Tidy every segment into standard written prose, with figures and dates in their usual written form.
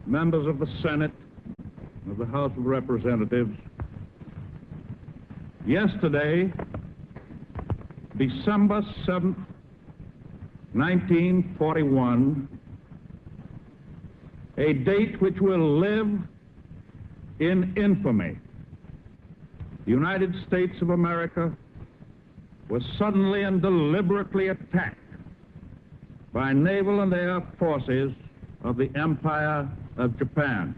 members of the Senate, of the House of Representatives, yesterday, December 7th, 1941, a date which will live in infamy. The United States of America was suddenly and deliberately attacked by naval and air forces of the Empire of Japan.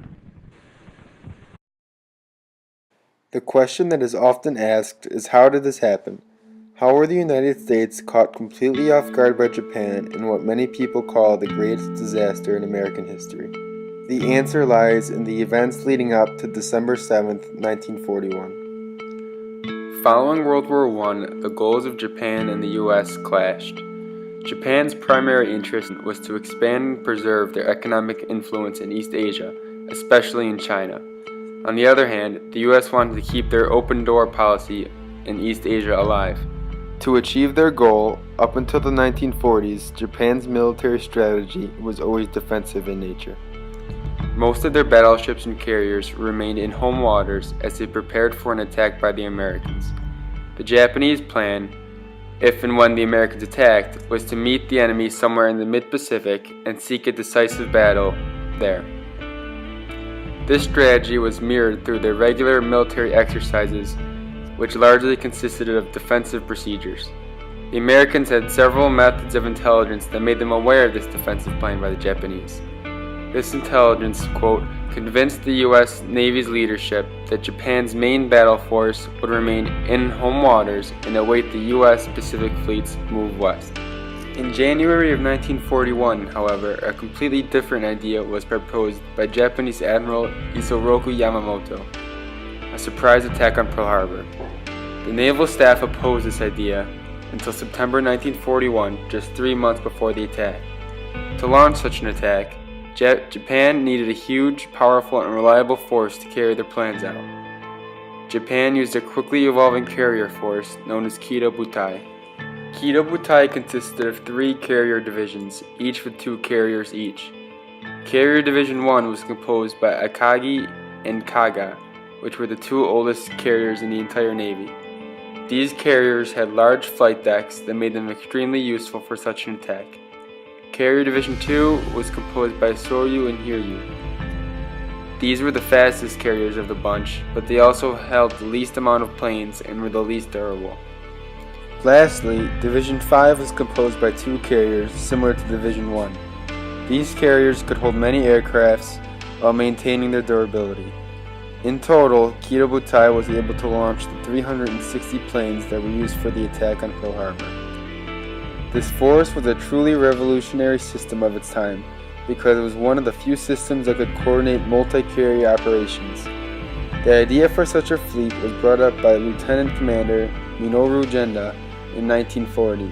The question that is often asked is, how did this happen? How were the United States caught completely off guard by Japan in what many people call the greatest disaster in American history? The answer lies in the events leading up to December 7th, 1941. Following World War I, the goals of Japan and the U.S. clashed. Japan's primary interest was to expand and preserve their economic influence in East Asia, especially in China. On the other hand, the U.S. wanted to keep their open-door policy in East Asia alive. To achieve their goal, up until the 1940s, Japan's military strategy was always defensive in nature. Most of their battleships and carriers remained in home waters as they prepared for an attack by the Americans. The Japanese plan, if and when the Americans attacked, was to meet the enemy somewhere in the mid-Pacific and seek a decisive battle there. This strategy was mirrored through their regular military exercises, which largely consisted of defensive procedures. The Americans had several methods of intelligence that made them aware of this defensive plan by the Japanese. This intelligence, quote, convinced the U.S. Navy's leadership that Japan's main battle force would remain in home waters and await the U.S. Pacific Fleet's move west. In January of 1941, however, a completely different idea was proposed by Japanese Admiral Isoroku Yamamoto, a surprise attack on Pearl Harbor. The naval staff opposed this idea until September 1941, just 3 months before the attack. To launch such an attack, Japan needed a huge, powerful, and reliable force to carry their plans out. Japan used a quickly evolving carrier force known as Kido Butai. Kido Butai consisted of 3 carrier divisions, each with 2 carriers each. Carrier Division 1 was composed by Akagi and Kaga, which were the 2 oldest carriers in the entire Navy. These carriers had large flight decks that made them extremely useful for such an attack. Carrier Division 2 was composed by Soryu and Hiryu. These were the fastest carriers of the bunch, but they also held the least amount of planes and were the least durable. Lastly, Division 5 was composed by 2 carriers similar to Division 1. These carriers could hold many aircrafts while maintaining their durability. In total, Kido Butai was able to launch the 360 planes that were used for the attack on Pearl Harbor. This force was a truly revolutionary system of its time because it was one of the few systems that could coordinate multi-carrier operations. The idea for such a fleet was brought up by Lieutenant Commander Minoru Genda in 1940.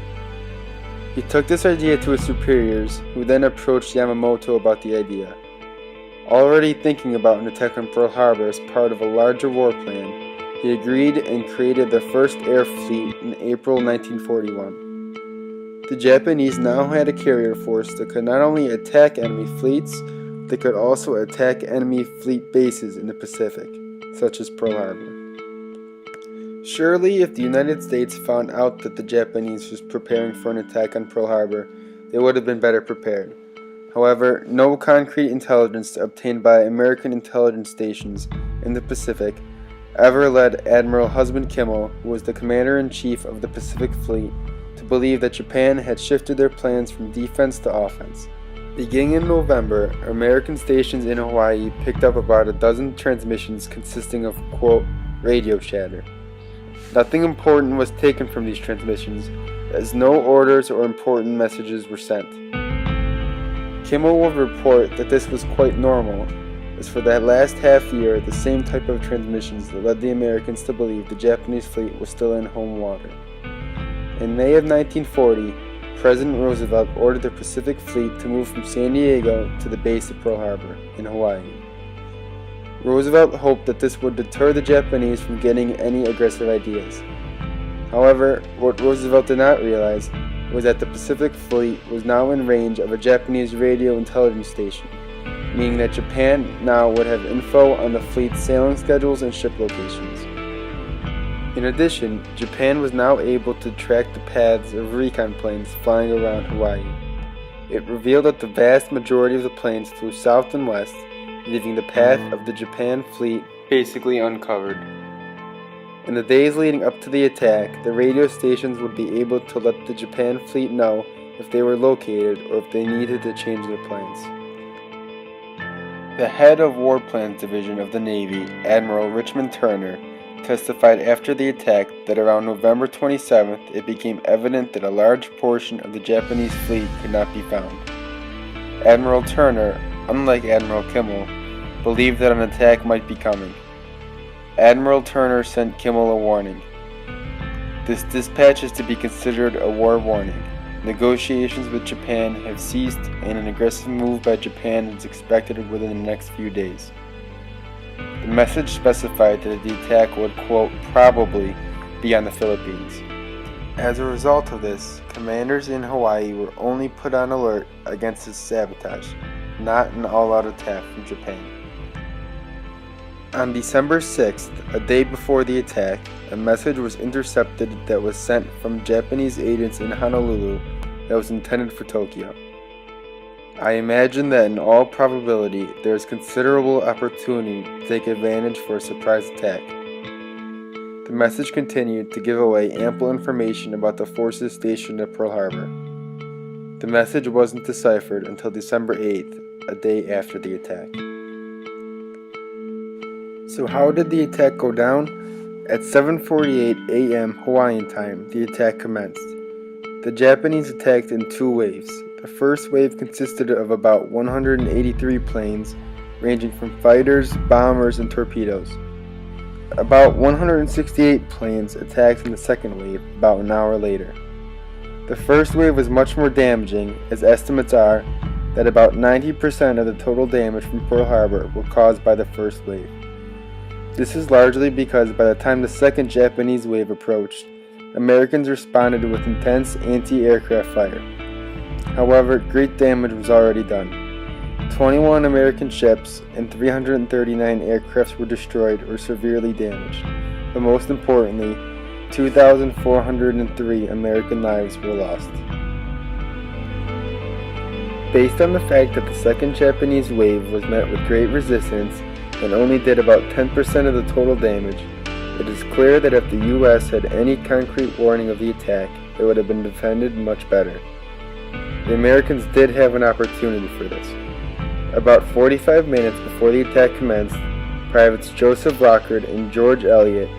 He took this idea to his superiors, who then approached Yamamoto about the idea. Already thinking about an attack on Pearl Harbor as part of a larger war plan, he agreed and created the first air fleet in April 1941. The Japanese now had a carrier force that could not only attack enemy fleets, they could also attack enemy fleet bases in the Pacific, such as Pearl Harbor. Surely, if the United States found out that the Japanese was preparing for an attack on Pearl Harbor, they would have been better prepared. However, no concrete intelligence obtained by American intelligence stations in the Pacific ever led Admiral Husband Kimmel, who was the commander-in-chief of the Pacific Fleet, to believe that Japan had shifted their plans from defense to offense. Beginning in November, American stations in Hawaii picked up about a dozen transmissions consisting of, quote, radio chatter. Nothing important was taken from these transmissions, as no orders or important messages were sent. Kimmel would report that this was quite normal, as for that last half year, the same type of transmissions that led the Americans to believe the Japanese fleet was still in home water. In May of 1940, President Roosevelt ordered the Pacific Fleet to move from San Diego to the base of Pearl Harbor, in Hawaii. Roosevelt hoped that this would deter the Japanese from getting any aggressive ideas. However, what Roosevelt did not realize was that the Pacific Fleet was now in range of a Japanese radio intelligence station, meaning that Japan now would have info on the fleet's sailing schedules and ship locations. In addition, Japan was now able to track the paths of recon planes flying around Hawaii. It revealed that the vast majority of the planes flew south and west, leaving the path of the Japan fleet basically uncovered. In the days leading up to the attack, the radio stations would be able to let the Japan fleet know if they were located or if they needed to change their plans. The head of War Plans Division of the Navy, Admiral Richmond Turner, testified after the attack that around November 27th it became evident that a large portion of the Japanese fleet could not be found. Admiral Turner, unlike Admiral Kimmel, believed that an attack might be coming. Admiral Turner sent Kimmel a warning. This dispatch is to be considered a war warning. Negotiations with Japan have ceased and an aggressive move by Japan is expected within the next few days. The message specified that the attack would, quote, probably be on the Philippines. As a result of this, commanders in Hawaii were only put on alert against this sabotage, not an all-out attack from Japan. On December 6th, a day before the attack, a message was intercepted that was sent from Japanese agents in Honolulu that was intended for Tokyo. I imagine that in all probability there is considerable opportunity to take advantage for a surprise attack. The message continued to give away ample information about the forces stationed at Pearl Harbor. The message wasn't deciphered until December 8th, a day after the attack. So how did the attack go down? At 7:48 a.m. Hawaiian time, the attack commenced. The Japanese attacked in two waves. The first wave consisted of about 183 planes, ranging from fighters, bombers, and torpedoes. About 168 planes attacked in the second wave about an hour later. The first wave was much more damaging, as estimates are that about 90% of the total damage from Pearl Harbor were caused by the first wave. This is largely because by the time the second Japanese wave approached, Americans responded with intense anti-aircraft fire. However, great damage was already done. 21 American ships and 339 aircrafts were destroyed or severely damaged, but most importantly, 2,403 American lives were lost. Based on the fact that the second Japanese wave was met with great resistance and only did about 10% of the total damage, it is clear that if the U.S. had any concrete warning of the attack, it would have been defended much better. The Americans did have an opportunity for this. About 45 minutes before the attack commenced, Privates Joseph Lockard and George Elliott,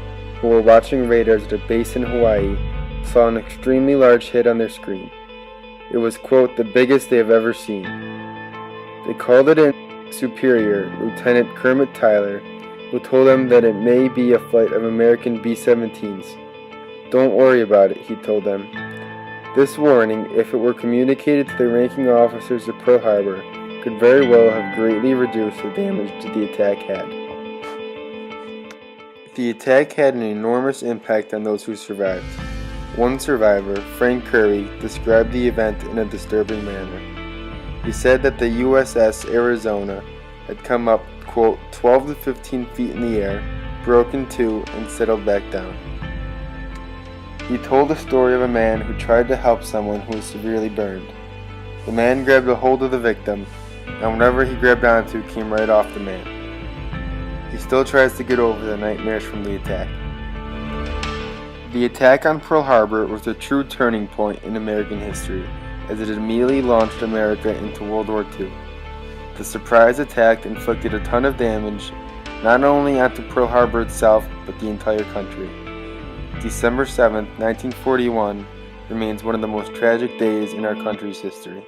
who were watching radars at a base in Hawaii, saw an extremely large hit on their screen. It was, quote, the biggest they have ever seen. They called it in superior, Lieutenant Kermit Tyler, who told them that it may be a flight of American B-17s. Don't worry about it, he told them. This warning, if it were communicated to the ranking officers of Pearl Harbor, could very well have greatly reduced the damage that the attack had. The attack had an enormous impact on those who survived. One survivor, Frank Curry, described the event in a disturbing manner. He said that the USS Arizona had come up, quote, 12 to 15 feet in the air, broke in two, and settled back down. He told the story of a man who tried to help someone who was severely burned. The man grabbed a hold of the victim, and whatever he grabbed onto came right off the man. He still tries to get over the nightmares from the attack. The attack on Pearl Harbor was a true turning point in American history, as it immediately launched America into World War II. The surprise attack inflicted a ton of damage, not only onto Pearl Harbor itself, but the entire country. December 7, 1941 remains one of the most tragic days in our country's history.